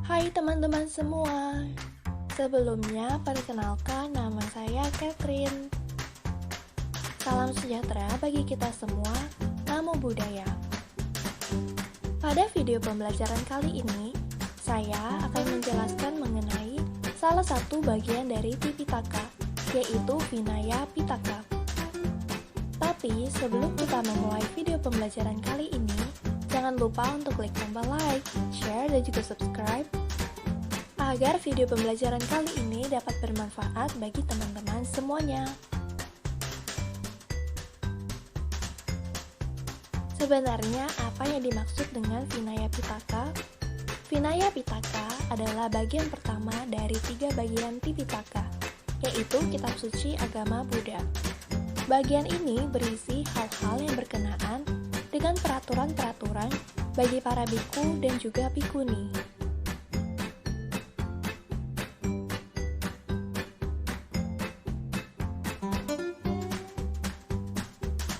Hai teman-teman semua, sebelumnya perkenalkan nama saya Catherine. Salam sejahtera bagi kita semua, namo buddhaya. Pada video pembelajaran kali ini, saya akan menjelaskan mengenai salah satu bagian dari Tipitaka, yaitu Vinaya Pitaka. Tapi sebelum kita memulai video pembelajaran kali ini, jangan lupa untuk klik tombol like, share, dan juga subscribe agar video pembelajaran kali ini dapat bermanfaat bagi teman-teman semuanya. Sebenarnya apa yang dimaksud dengan Vinaya Pitaka? Vinaya Pitaka adalah bagian pertama dari 3 bagian Tipitaka, yaitu kitab suci agama Buddha. Bagian ini berisi hal-hal yang berkenaan dengan peraturan-peraturan bagi para biku dan juga bikuni.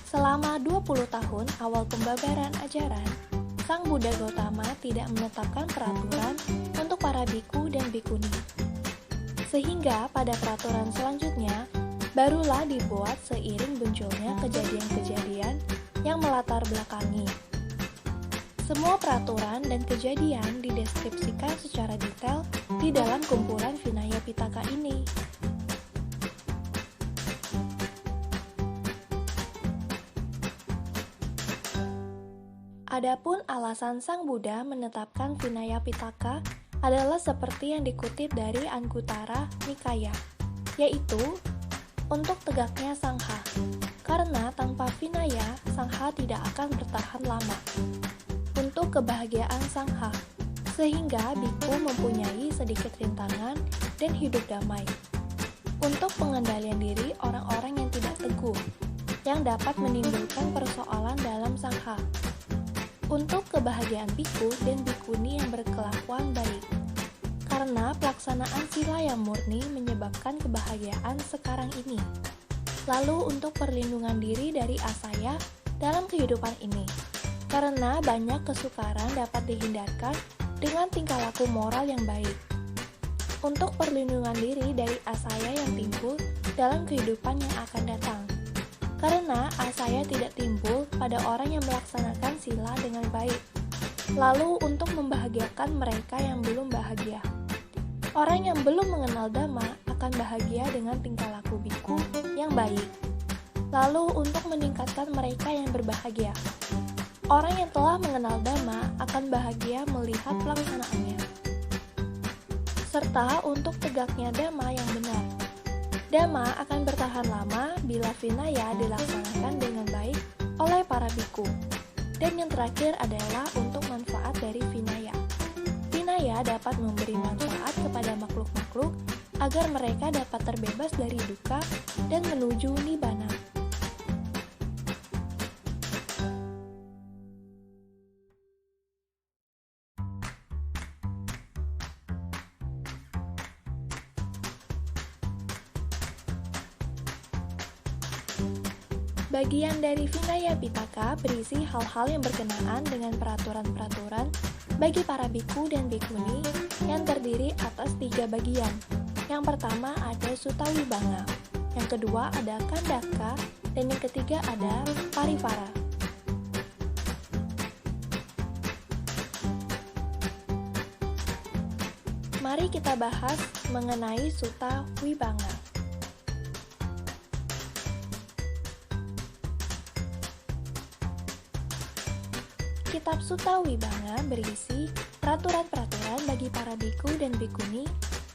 Selama 20 tahun awal pembabaran ajaran, Sang Buddha Gautama tidak menetapkan peraturan untuk para biku dan bikuni. Sehingga pada peraturan selanjutnya, barulah dibuat seiring munculnya kejadian-kejadian yang melatar belakangi. Semua peraturan dan kejadian dideskripsikan secara detail di dalam kumpulan Vinaya Pitaka ini. Adapun alasan Sang Buddha menetapkan Vinaya Pitaka adalah seperti yang dikutip dari Anguttara Nikaya, yaitu untuk tegaknya Sangha. Karena tanpa Vinaya, Sangha tidak akan bertahan lama. Untuk kebahagiaan Sangha, sehingga biku mempunyai sedikit rintangan dan hidup damai. Untuk pengendalian diri orang-orang yang tidak teguh, yang dapat menimbulkan persoalan dalam Sangha. Untuk kebahagiaan biku dan bikuni yang berkelakuan baik. Karena pelaksanaan sila yang murni menyebabkan kebahagiaan sekarang ini. Lalu untuk perlindungan diri dari asaya dalam kehidupan ini. Karena banyak kesukaran dapat dihindarkan dengan tingkah laku moral yang baik. Untuk perlindungan diri dari asaya yang timbul dalam kehidupan yang akan datang. Karena asaya tidak timbul pada orang yang melaksanakan sila dengan baik. Lalu untuk membahagiakan mereka yang belum bahagia. Orang yang belum mengenal Dhamma akan bahagia dengan tingkah laku biku yang baik. Lalu untuk meningkatkan mereka yang berbahagia. Orang yang telah mengenal Dhamma akan bahagia melihat pelaksanaannya. Serta untuk tegaknya Dhamma yang benar. Dhamma akan bertahan lama bila Vinaya dilaksanakan dengan baik oleh para biku. Dan yang terakhir adalah untuk manfaat dari Vinaya. Vinaya dapat memberi manfaat kepada makhluk-makhluk agar mereka dapat terbebas dari duka dan menuju Nibbana. Bagian dari Vinaya Pitaka berisi hal-hal yang berkenaan dengan peraturan-peraturan bagi para biku dan bikuni yang terdiri atas 3 bagian. Yang pertama ada Sutta Vibhanga, yang kedua ada Khandaka, dan yang ketiga ada Parivara. Mari kita bahas mengenai Sutta Vibhanga. Kitab Sutta Vibhanga berisi peraturan-peraturan bagi para biku dan bikuni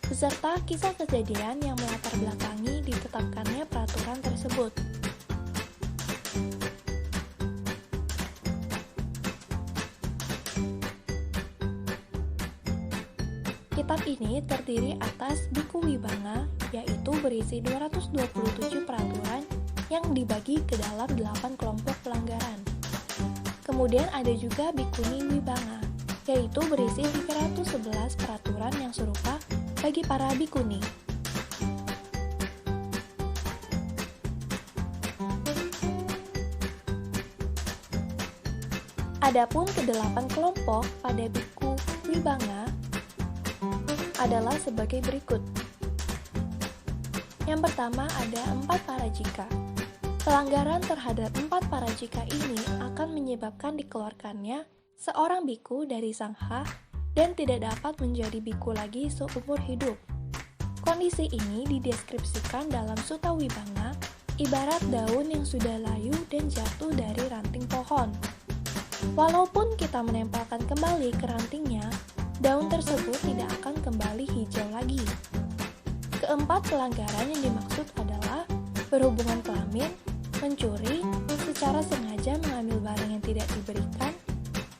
beserta kisah kejadian yang melatar belakangi ditetapkannya peraturan tersebut. Kitab ini terdiri atas Biku Vibhanga, yaitu berisi 227 peraturan yang dibagi ke dalam 8 kelompok pelanggaran. Kemudian ada juga Bikuni Vibhanga, yaitu berisi 311 peraturan yang serupa bagi para bikuni. Adapun ke-8 kelompok pada Biku Vibhanga adalah sebagai berikut. Yang pertama ada 4 parajika. Pelanggaran terhadap 4 parajika ini akan menyebabkan dikeluarkannya seorang biku dari sangha dan tidak dapat menjadi biku lagi seumur hidup. Kondisi ini dideskripsikan dalam Sutta Wibanga ibarat daun yang sudah layu dan jatuh dari ranting pohon. Walaupun kita menempelkan kembali ke rantingnya, daun tersebut tidak akan kembali hijau lagi. Keempat pelanggaran yang dimaksud adalah berhubungan kelamin, mencuri, secara sengaja mengambil barang yang tidak diberikan,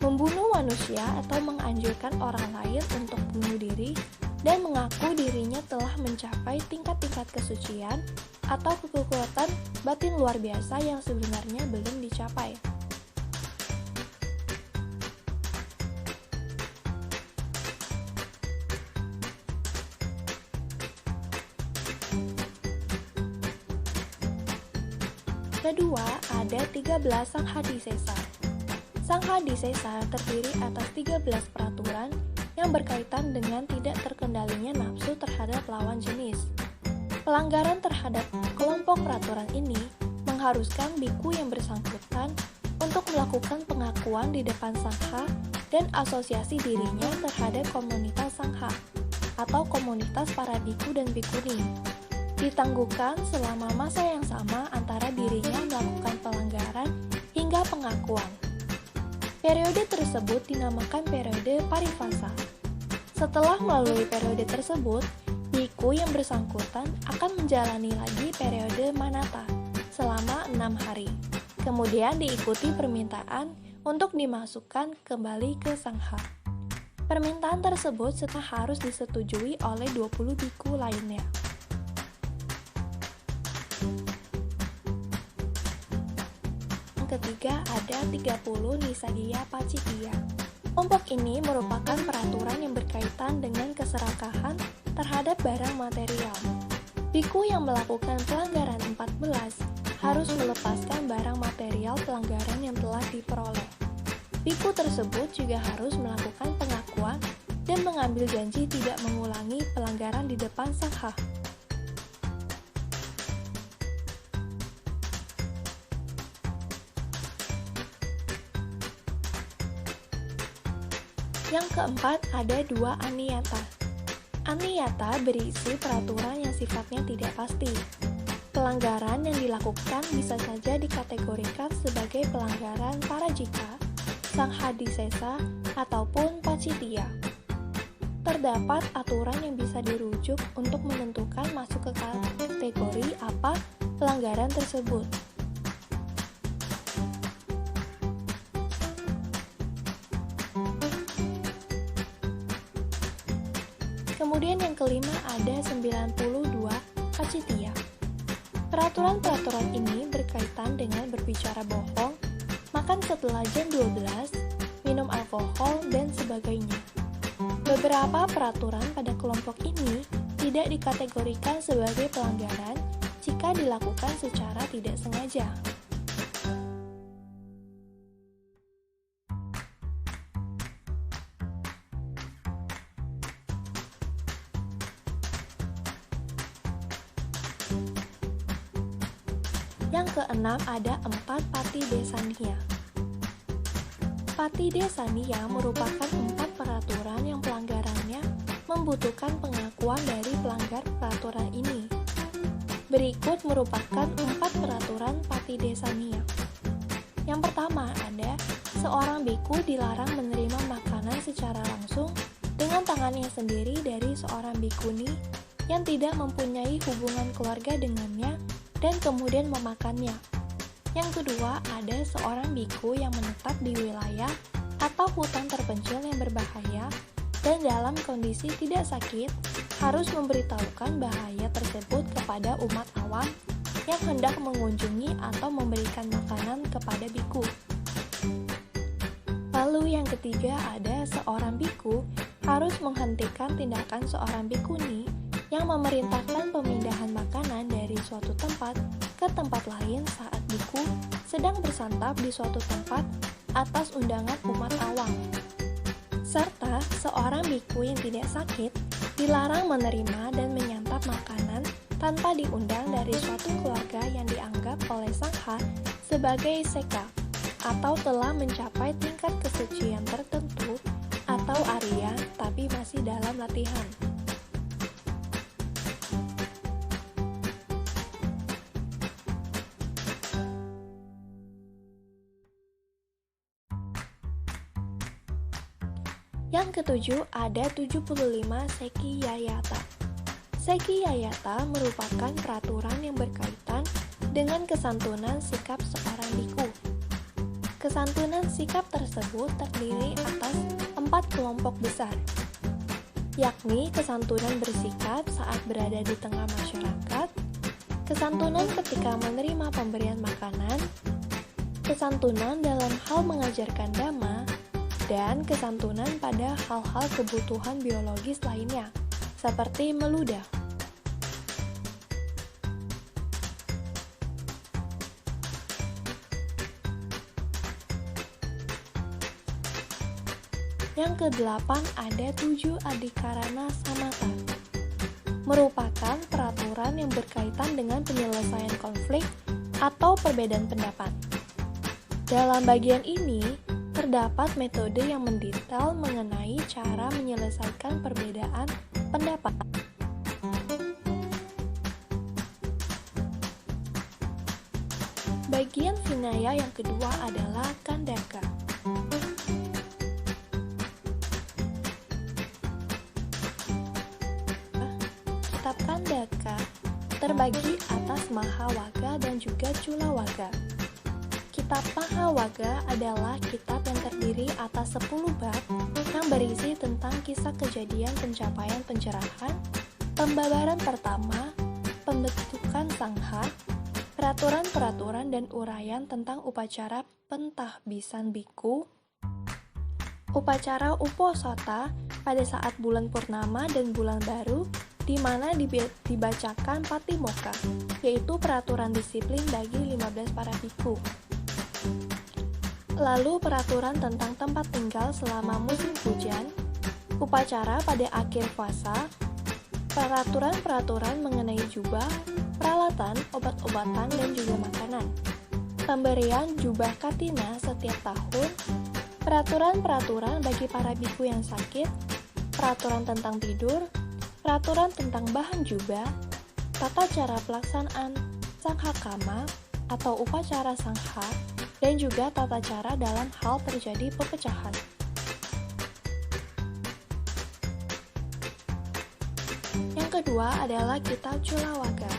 membunuh manusia atau menganjurkan orang lain untuk bunuh diri, dan mengaku dirinya telah mencapai tingkat-tingkat kesucian atau kekuatan batin luar biasa yang sebenarnya belum dicapai. Kedua, ada 13 Sanghadisesa. Sanghadisesa terdiri atas 13 peraturan yang berkaitan dengan tidak terkendalinya nafsu terhadap lawan jenis. Pelanggaran terhadap kelompok peraturan ini mengharuskan biku yang bersangkutan untuk melakukan pengakuan di depan sangha dan asosiasi dirinya terhadap komunitas sangha atau komunitas para biku dan bikuni. Ditangguhkan selama masa yang sama antara dirinya melakukan pelanggaran hingga pengakuan. Periode tersebut dinamakan periode parivasa. Setelah melalui periode tersebut, biku yang bersangkutan akan menjalani lagi periode manata selama 6 hari. Kemudian diikuti permintaan untuk dimasukkan kembali ke sangha. Permintaan tersebut harus disetujui oleh 20 biku lainnya. Ketiga ada 30 Nisagiya Pacittiya. Kelompok ini merupakan peraturan yang berkaitan dengan keserakahan terhadap barang material. Biku yang melakukan pelanggaran 14 harus melepaskan barang material pelanggaran yang telah diperoleh. Biku tersebut juga harus melakukan pengakuan dan mengambil janji tidak mengulangi pelanggaran di depan sangha. Yang keempat ada 2 aniyata. Aniyata berisi peraturan yang sifatnya tidak pasti. Pelanggaran yang dilakukan bisa saja dikategorikan sebagai pelanggaran parajika, sanghadisesa, ataupun pacittiya. Terdapat aturan yang bisa dirujuk untuk menentukan masuk ke kategori apa pelanggaran tersebut. Kemudian yang kelima ada 92 pacittiya. Peraturan-peraturan ini berkaitan dengan berbicara bohong, makan setelah jam 12, minum alkohol, dan sebagainya. Beberapa peraturan pada kelompok ini tidak dikategorikan sebagai pelanggaran jika dilakukan secara tidak sengaja. Yang keenam ada 4 Patidesaniya. Patidesaniya merupakan 4 peraturan yang pelanggarannya membutuhkan pengakuan dari pelanggar peraturan ini. Berikut merupakan 4 peraturan Patidesaniya. Yang pertama ada seorang biku dilarang menerima makanan secara langsung dengan tangannya sendiri dari seorang bikuni yang tidak mempunyai hubungan keluarga dengannya dan kemudian memakannya. Yang kedua, ada seorang biku yang menetap di wilayah atau hutan terpencil yang berbahaya dan dalam kondisi tidak sakit, harus memberitahukan bahaya tersebut kepada umat awam yang hendak mengunjungi atau memberikan makanan kepada biku. Lalu yang ketiga, ada seorang biku harus menghentikan tindakan seorang bikuni yang memerintahkan pemindahan makanan dari suatu tempat ke tempat lain saat biku sedang bersantap di suatu tempat atas undangan umat awam. Serta seorang biku yang tidak sakit dilarang menerima dan menyantap makanan tanpa diundang dari suatu keluarga yang dianggap oleh sangha sebagai seka atau telah mencapai tingkat kesucian tertentu atau arya tapi masih dalam latihan. Yang ketujuh, ada 75 Seki Yayata. Seki Yayata merupakan peraturan yang berkaitan dengan kesantunan sikap seorang biku. Kesantunan sikap tersebut terdiri atas 4 kelompok besar, yakni kesantunan bersikap saat berada di tengah masyarakat, kesantunan ketika menerima pemberian makanan, kesantunan dalam hal mengajarkan dhamma, dan kesantunan pada hal-hal kebutuhan biologis lainnya, seperti meludah. Yang kedelapan, ada 7 Adhikarana Samata. Merupakan peraturan yang berkaitan dengan penyelesaian konflik atau perbedaan pendapat. Dalam bagian ini, terdapat metode yang mendetail mengenai cara menyelesaikan perbedaan pendapat. Bagian Vinaya yang kedua adalah Kandaka. Kitab Kandaka terbagi atas Mahawaga dan juga Culawaga. Kitab Mahawaga adalah kitab yang terdiri atas 10 bab yang berisi tentang kisah kejadian pencapaian pencerahan, pembabaran pertama, pembentukan sangha, peraturan-peraturan dan uraian tentang upacara pentahbisan biku, upacara uposata pada saat bulan purnama dan bulan baru, di mana dibacakan patimokkha, yaitu peraturan disiplin bagi 15 para biku. Lalu peraturan tentang tempat tinggal selama musim hujan, upacara pada akhir puasa, peraturan-peraturan mengenai jubah, peralatan, obat-obatan, dan juga makanan, pemberian jubah katina setiap tahun, peraturan-peraturan bagi para biku yang sakit, peraturan tentang tidur, peraturan tentang bahan jubah, tata cara pelaksanaan sanghakama atau upacara sangha, dan juga tata cara dalam hal terjadi perpecahan. Yang kedua adalah Kitab Culawaga.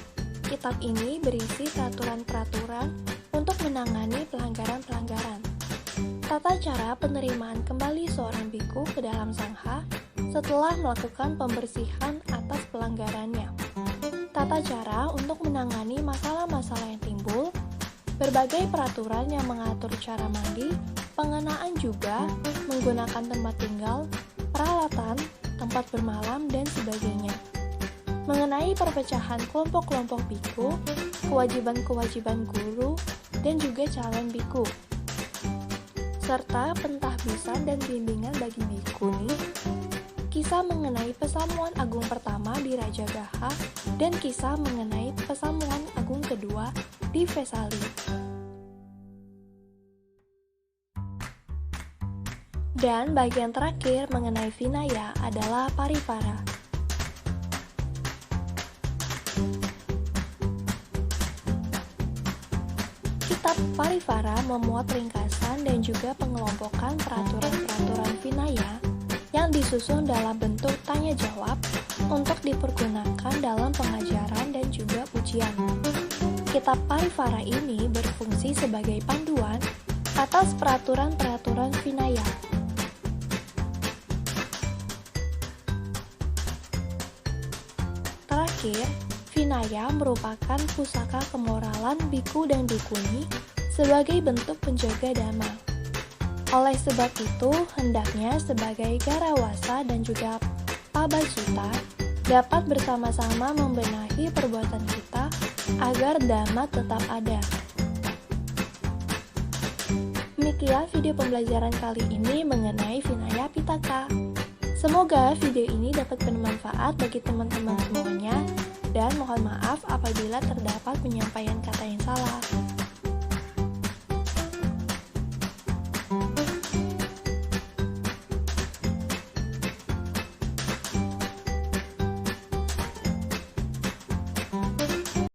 Kitab ini berisi peraturan-peraturan untuk menangani pelanggaran-pelanggaran. Tata cara penerimaan kembali seorang biku ke dalam sangha setelah melakukan pembersihan atas pelanggarannya. Tata cara untuk menangani masalah-masalah yang timbul, berbagai peraturan yang mengatur cara mandi, pengenaan jubah, menggunakan tempat tinggal, peralatan, tempat bermalam, dan sebagainya. Mengenai perpecahan kelompok-kelompok biku, kewajiban-kewajiban guru, dan juga calon biku, serta pentahbisan dan bimbingan bagi bikuni, kisah mengenai pesamuan agung pertama di Rajagaha, dan kisah mengenai pesamuan agung kedua di Vesali. Dan bagian terakhir mengenai Vinaya adalah Paripara. Kitab Paripara memuat ringkasan dan juga pengelompokan peraturan-peraturan Vinaya yang disusun dalam bentuk tanya jawab untuk dipergunakan dalam pengajaran dan juga ujian. Kitab Paripara ini berfungsi sebagai panduan atas peraturan-peraturan Vinaya. Terakhir, Vinaya merupakan pusaka kemoralan biku dan bikuni sebagai bentuk penjaga dhamma. Oleh sebab itu, hendaknya sebagai garawasa dan juga pabasuta dapat bersama-sama membenahi perbuatan kita agar dhamma tetap ada. Demikian video pembelajaran kali ini mengenai Vinaya Pitaka. Semoga video ini dapat bermanfaat bagi teman-teman semuanya, dan mohon maaf apabila terdapat penyampaian kata yang salah.